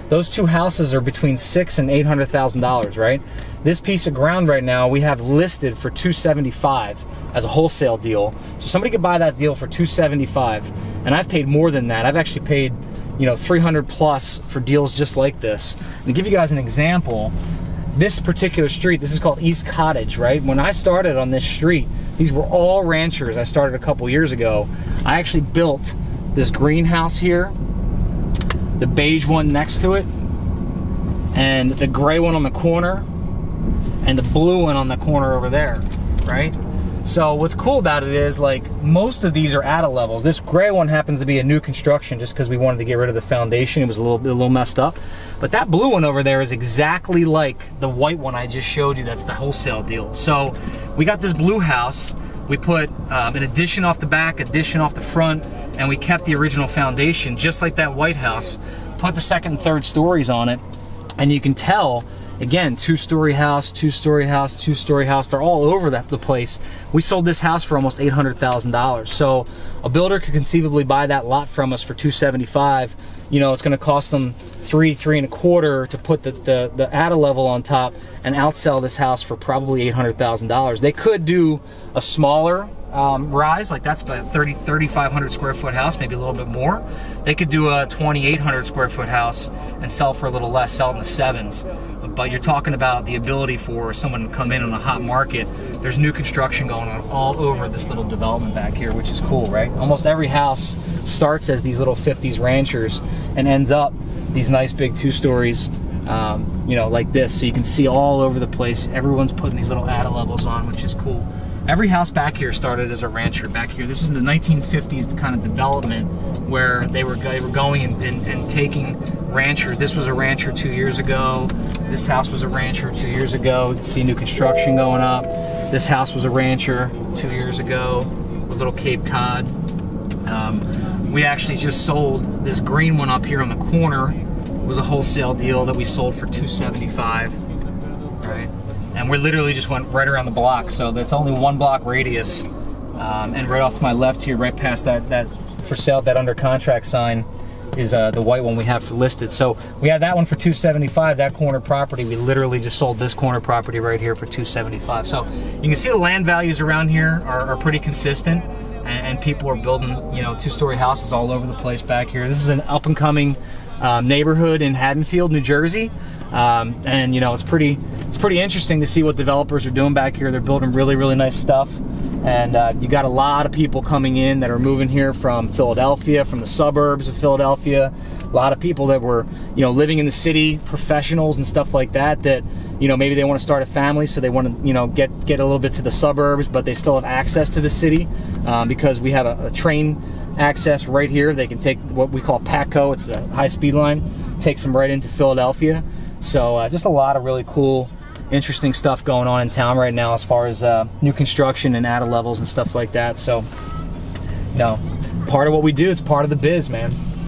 those two houses are between $600,000 and $800,000, right? This piece of ground right now we have listed for $275,000 as a wholesale deal. So somebody could buy that deal for $275,000, and I've paid more than that. I've actually paid, you know, $300 plus for deals just like this. And to give you guys an example, this particular street, this is called East Cottage, right? When I started on this street, these were all ranchers. I started a couple years ago. I actually built this greenhouse here, the beige one next to it, and the gray one on the corner, and the blue one on the corner over there, right? So what's cool about it is, like, most of these are attic levels. This gray one happens to be a new construction just because we wanted to get rid of the foundation. It was a little messed up. But that blue one over there is exactly like the white one I just showed you. That's the wholesale deal. So we got this blue house. We put an addition off the back, addition off the front, and we kept the original foundation just like that white house. Put the second and third stories on it, and you can tell, again, two-story house, two-story house, two-story house. They're all over the place. We sold this house for almost $800,000. So a builder could conceivably buy that lot from us for $275,000. You know, it's going to cost them $3.25 to put the attic level on top and outsell this house for probably $800,000. They could do a smaller rise, like that's about 3,500 square foot house, maybe a little bit more. They could do a 2,800 square foot house and sell for a little less, sell in the sevens. But you're talking about the ability for someone to come in on a hot market. There's new construction going on all over this little development back here, which is cool, right? Almost every house starts as these little 50s ranchers and ends up these nice big two stories, you know, like this. So you can see all over the place. Everyone's putting these little attic levels on, which is cool. Every house back here started as a rancher back here. This was in the 1950s kind of development where they were going and taking ranchers. This was a rancher 2 years ago. This house was a rancher 2 years ago. You can see new construction going up. This house was a rancher 2 years ago, a little Cape Cod. We actually just sold this green one up here on the corner. It was a wholesale deal that we sold for $275,000, right? And we literally just went right around the block, so that's only 1 block radius. And right off to my left here, right past that for sale, that under contract sign, is the white one we have listed. So we had that one for $275,000, that corner property. We literally just sold this corner property right here for $275,000. So you can see the land values around here are pretty consistent, and people are building, you know, two-story houses all over the place back here. This is an up-and-coming neighborhood in Haddonfield, New Jersey, and you know, it's pretty interesting to see what developers are doing back here. They're building really, really nice stuff. And you got a lot of people coming in that are moving here from Philadelphia, from the suburbs of Philadelphia. A lot of people that were, you know, living in the city, professionals and stuff like that, that, you know, maybe they want to start a family, so they want to, you know, get a little bit to the suburbs, but they still have access to the city because we have a train access right here. They can take what we call PATCO. It's the high-speed line. Takes them right into Philadelphia. So just a lot of really cool, interesting stuff going on in town right now as far as new construction and attic levels and stuff like that. So, you know, part of what we do, it's part of the biz, man.